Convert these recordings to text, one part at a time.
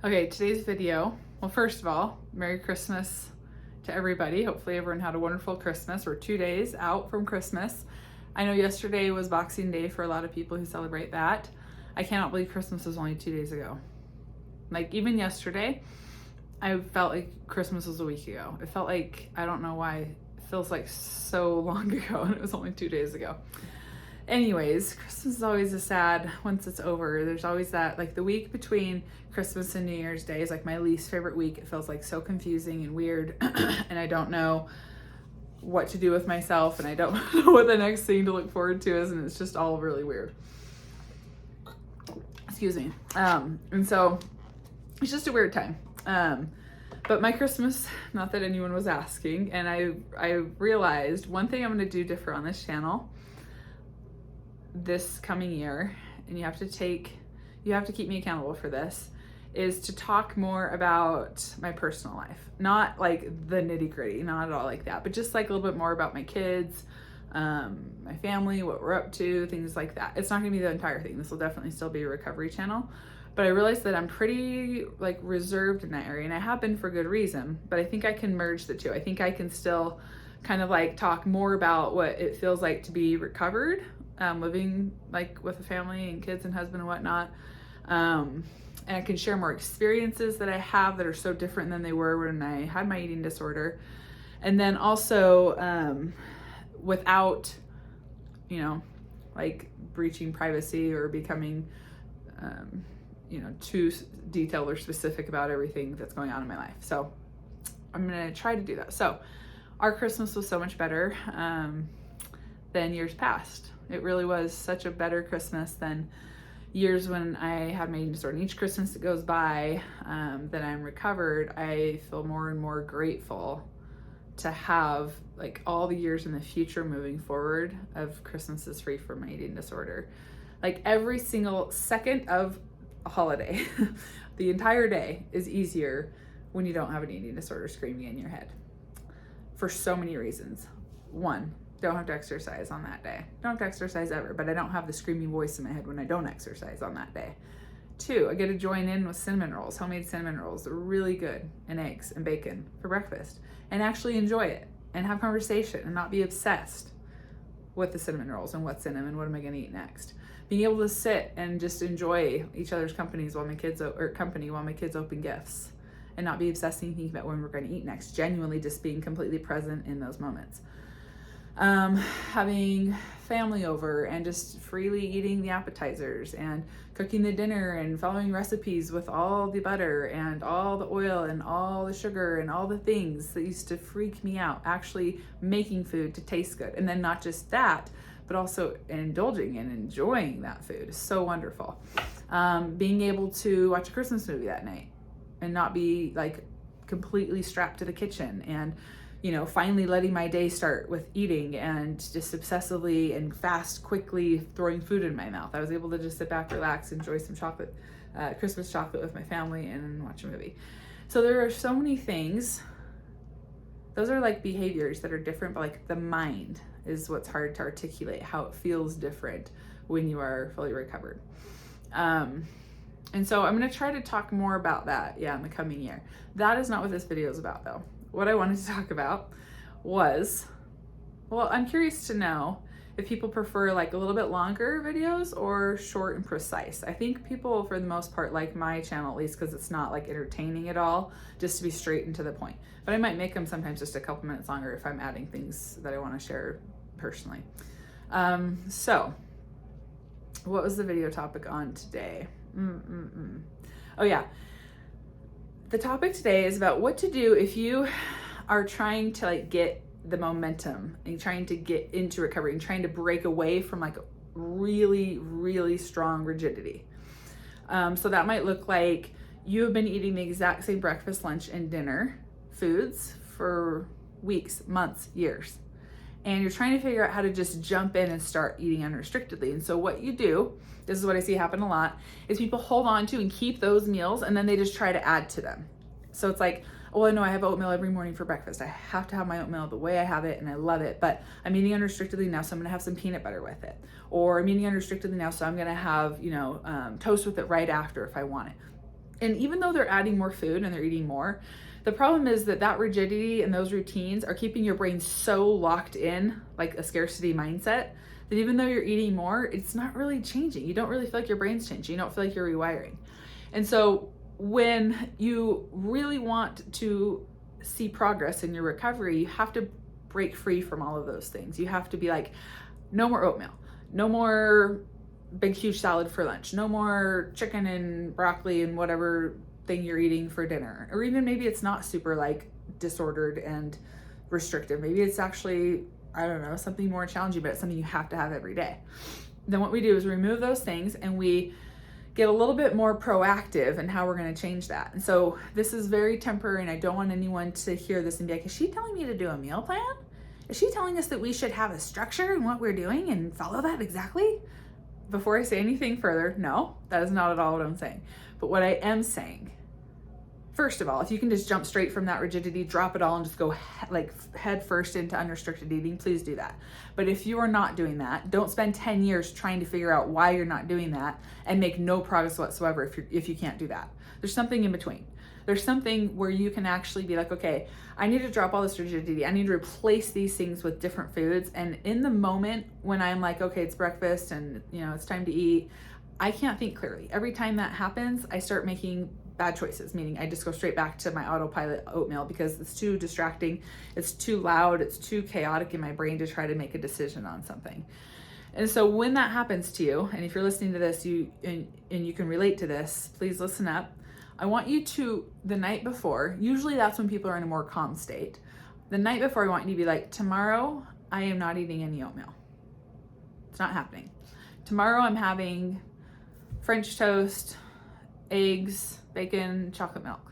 Okay, today's video, well, first of all, Merry Christmas to everybody. Hopefully everyone had a wonderful Christmas. We're 2 days out from Christmas. I know yesterday was Boxing Day for a lot of people who celebrate that. I cannot believe Christmas was only 2 days ago. Like, even yesterday, I felt like Christmas was a week ago. It felt like, I don't know why, it feels like so long ago, and it was only 2 days ago. Anyways, Christmas is always a sad once it's over. There's always that, like, the week between Christmas and New Year's Day is like my least favorite week. It feels like so confusing and weird, and I don't know what to do with myself, and I don't know what the next thing to look forward to is, and it's just all really weird. Excuse me. And so it's just a weird time. But my Christmas, not that anyone was asking, and I realized one thing I'm going to do different on this channel this coming year, and you have to keep me accountable for this, is to talk more about my personal life. Not like the nitty gritty, not at all like that, but just like a little bit more about my kids, my family, what we're up to, things like that. It's not gonna be the entire thing. This will definitely still be a recovery channel, but I realized that I'm pretty like reserved in that area, and I have been for good reason, but I think I can merge the two. I think I can still kind of like talk more about what it feels like to be recovered, living like with a family and kids and husband and whatnot. And I can share more experiences that I have that are so different than they were when I had my eating disorder. And then also without, like breaching privacy or becoming, too detailed or specific about everything that's going on in my life. So I'm gonna try to do that. So our Christmas was so much better than years past. It really was such a better Christmas than years when I had my eating disorder. And each Christmas that goes by that I'm recovered, I feel more and more grateful to have like all the years in the future moving forward of Christmases free from my eating disorder. Like every single second of a holiday, the entire day is easier when you don't have an eating disorder screaming in your head for so many reasons. One, don't have to exercise on that day. Don't have to exercise ever, but I don't have the screaming voice in my head when I don't exercise on that day. Two, I get to join in with cinnamon rolls, homemade cinnamon rolls. They're really good, and eggs and bacon for breakfast, and actually enjoy it and have conversation and not be obsessed with the cinnamon rolls and what's in them and what am I gonna eat next. Being able to sit and just enjoy each other's companies while my kids open gifts and not be obsessing thinking about when we're gonna eat next, genuinely just being completely present in those moments. Having family over and just freely eating the appetizers and cooking the dinner and following recipes with all the butter and all the oil and all the sugar and all the things that used to freak me out, actually making food to taste good. And then not just that, but also indulging and enjoying that food is so wonderful. Being able to watch a Christmas movie that night and not be like completely strapped to the kitchen, and finally letting my day start with eating and just obsessively and quickly throwing food in my mouth. I was able to just sit back, relax, enjoy some chocolate, Christmas chocolate with my family, and watch a movie. So there are so many things. Those are like behaviors that are different, but like the mind is what's hard to articulate, how it feels different when you are fully recovered. And so I'm going to try to talk more about that, in the coming year. That is not what this video is about, though. What I wanted to talk about was, I'm curious to know if people prefer like a little bit longer videos or short and precise. I think people, for the most part, like my channel, at least because it's not like entertaining at all, just to be straight and to the point. But I might make them sometimes just a couple minutes longer if I'm adding things that I want to share personally. So what was the video topic on today? Oh yeah. The topic today is about what to do if you are trying to like get the momentum and trying to get into recovery and trying to break away from like really, really strong rigidity. So that might look like you have been eating the exact same breakfast, lunch, and dinner foods for weeks, months, years. And you're trying to figure out how to just jump in and start eating unrestrictedly. And so what you do, this is what I see happen a lot, is people hold on to and keep those meals and then they just try to add to them. So it's like, well, I know I have oatmeal every morning for breakfast. I have to have my oatmeal the way I have it and I love it, but I'm eating unrestrictedly now, so I'm gonna have some peanut butter with it. Or I'm eating unrestrictedly now, so I'm gonna have, toast with it right after if I want it. And even though they're adding more food and they're eating more, the problem is that rigidity and those routines are keeping your brain so locked in, like a scarcity mindset, that even though you're eating more, it's not really changing. You don't really feel like your brain's changing. You don't feel like you're rewiring. And so when you really want to see progress in your recovery, you have to break free from all of those things. You have to be like, no more oatmeal, no more big huge salad for lunch, no more chicken and broccoli and whatever thing you're eating for dinner. Or even maybe it's not super like disordered and restrictive. Maybe it's actually, I don't know, something more challenging, but it's something you have to have every day. Then what we do is remove those things and we get a little bit more proactive in how we're going to change that. And so this is very temporary, and I don't want anyone to hear this and be like, is she telling me to do a meal plan? Is she telling us that we should have a structure in what we're doing and follow that exactly? Before I say anything further, no, that is not at all what I'm saying. But what I am saying, first of all, if you can just jump straight from that rigidity, drop it all and just go head first into unrestricted eating, please do that. But if you are not doing that, don't spend 10 years trying to figure out why you're not doing that and make no progress whatsoever if you can't do that. There's something in between. There's something where you can actually be like, okay, I need to drop all this rigidity. I need to replace these things with different foods. And in the moment when I'm like, okay, it's breakfast and it's time to eat, I can't think clearly. Every time that happens, I start making bad choices, meaning I just go straight back to my autopilot oatmeal because it's too distracting, it's too loud, it's too chaotic in my brain to try to make a decision on something. And so when that happens to you, and if you're listening to this, you can relate to this, please listen up. I want you to, the night before, usually that's when people are in a more calm state. The night before, I want you to be like, tomorrow, I am not eating any oatmeal. It's not happening. Tomorrow, I'm having French toast, eggs, bacon, chocolate milk.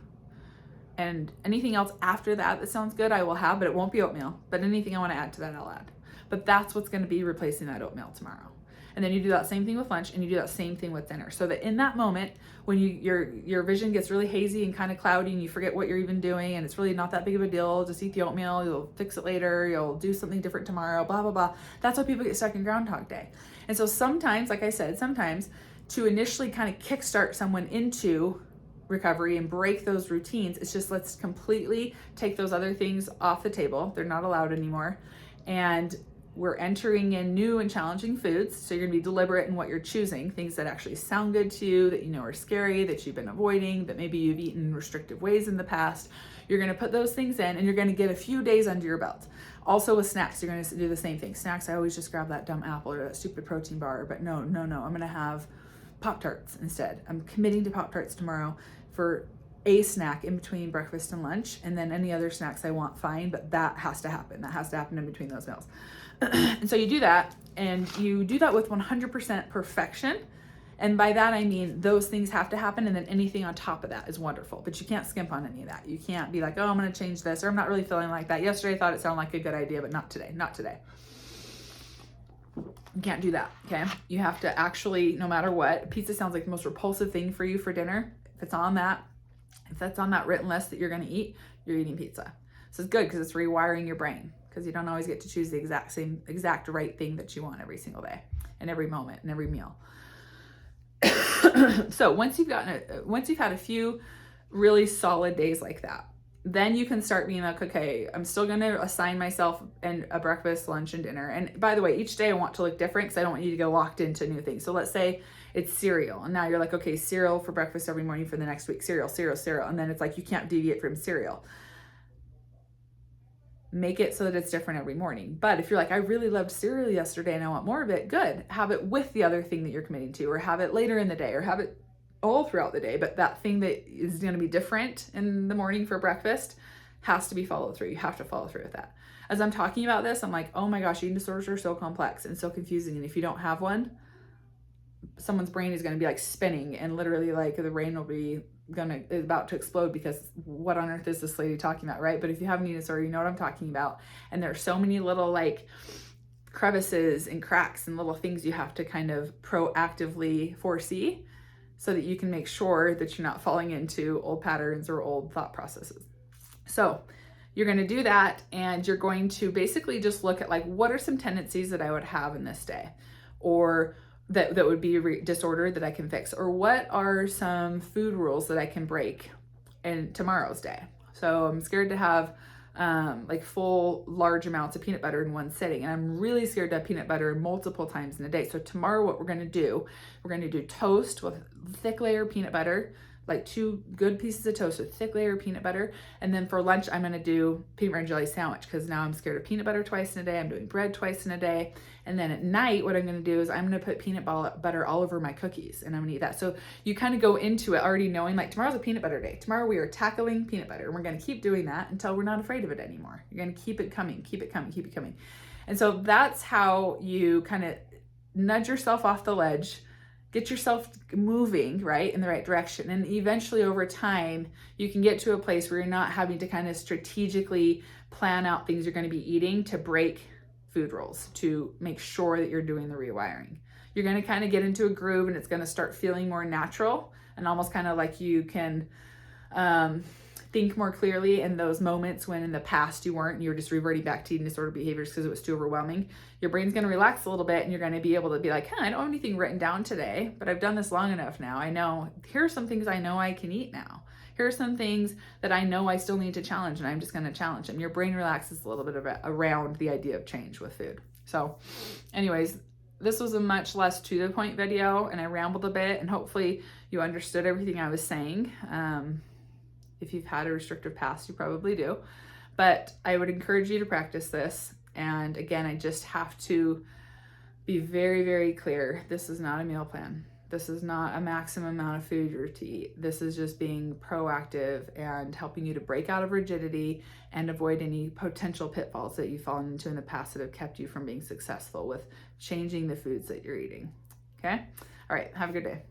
And anything else after that sounds good, I will have, but it won't be oatmeal. But anything I want to add to that, I'll add. But that's what's going to be replacing that oatmeal tomorrow. And then you do that same thing with lunch, and you do that same thing with dinner. So that in that moment, when your vision gets really hazy and kind of cloudy and you forget what you're even doing and it's really not that big of a deal, just eat the oatmeal, you'll fix it later, you'll do something different tomorrow, blah, blah, blah. That's how people get stuck in Groundhog Day. And so sometimes, like I said, sometimes to initially kind of kickstart someone into recovery and break those routines, it's just let's completely take those other things off the table. They're not allowed anymore. And we're entering in new and challenging foods. So you're gonna be deliberate in what you're choosing, things that actually sound good to you, that you know are scary, that you've been avoiding, that maybe you've eaten restrictive ways in the past. You're gonna put those things in and you're gonna get a few days under your belt. Also with snacks, you're gonna do the same thing. Snacks, I always just grab that dumb apple or that stupid protein bar, but no, I'm gonna have Pop-Tarts instead. I'm committing to Pop-Tarts tomorrow for a snack in between breakfast and lunch, and then any other snacks I want, fine, but that has to happen. That has to happen in between those meals. And so you do that, and you do that with 100% perfection. And by that, I mean those things have to happen, and then anything on top of that is wonderful. But you can't skimp on any of that. You can't be like, oh, I'm going to change this, or I'm not really feeling like that. Yesterday I thought it sounded like a good idea, but not today. Not today. You can't do that, okay? You have to actually, no matter what, pizza sounds like the most repulsive thing for you for dinner. If that's on that written list that you're going to eat, you're eating pizza. So it's good because it's rewiring your brain, because you don't always get to choose the exact right thing that you want every single day and every moment and every meal. So once you've had a few really solid days like that, then you can start being like, okay, I'm still going to assign myself a breakfast, lunch, and dinner. And by the way, each day I want to look different because I don't want you to get locked into new things. So let's say it's cereal. And now you're like, okay, cereal for breakfast every morning for the next week. Cereal. And then it's like, you can't deviate from cereal. Make it so that it's different every morning. But if you're like, I really loved cereal yesterday and I want more of it, good. Have it with the other thing that you're committing to, or have it later in the day, or have it all throughout the day. But that thing that is going to be different in the morning for breakfast has to be followed through. You have to follow through with that. As I'm talking about this, I'm like, oh my gosh, eating disorders are so complex and so confusing. And if you don't have one, someone's brain is going to be like spinning, and literally like the brain will be is about to explode, because what on earth is this lady talking about, right? But if you have an eating disorder, you know what I'm talking about. And there are so many little like crevices and cracks and little things you have to kind of proactively foresee so that you can make sure that you're not falling into old patterns or old thought processes. So you're going to do that, and you're going to basically just look at like, what are some tendencies that I would have in this day? Or that would be disordered that I can fix? Or what are some food rules that I can break in tomorrow's day? So I'm scared to have like full large amounts of peanut butter in one sitting, and I'm really scared to have peanut butter multiple times in a day. So tomorrow what we're going to do, we're going to do toast with thick layer of peanut butter, like 2 good pieces of toast with thick layer of peanut butter. And then for lunch, I'm going to do peanut butter and jelly sandwich, because now I'm scared of peanut butter twice in a day. I'm doing bread twice in a day. And then at night, what I'm going to do is I'm going to put peanut butter all over my cookies, and I'm going to eat that. So you kind of go into it already knowing, like, tomorrow's a peanut butter day. Tomorrow we are tackling peanut butter, and we're going to keep doing that until we're not afraid of it anymore. You're going to keep it coming, keep it coming, keep it coming. And so that's how you kind of nudge yourself off the ledge, get yourself moving, right, in the right direction. And eventually over time, you can get to a place where you're not having to kind of strategically plan out things you're going to be eating to break food rules, to make sure that you're doing the rewiring. You're going to kind of get into a groove, and it's going to start feeling more natural, and almost kind of like you can think more clearly in those moments when in the past you weren't, and you were just reverting back to eating disorder behaviors because it was too overwhelming. Your brain's going to relax a little bit, and you're going to be able to be like, I don't have anything written down today, but I've done this long enough now. I know, here are some things I know I can eat now. Here are some things that I know I still need to challenge, and I'm just going to challenge them. Your brain relaxes a little bit around the idea of change with food. So anyways, this was a much less to the point video, and I rambled a bit, and hopefully you understood everything I was saying. If you've had a restrictive past, you probably do, but I would encourage you to practice this. And again, I just have to be very, very clear. This is not a meal plan. This is not a maximum amount of food you're to eat. This is just being proactive and helping you to break out of rigidity and avoid any potential pitfalls that you've fallen into in the past that have kept you from being successful with changing the foods that you're eating. Okay? All right. Have a good day.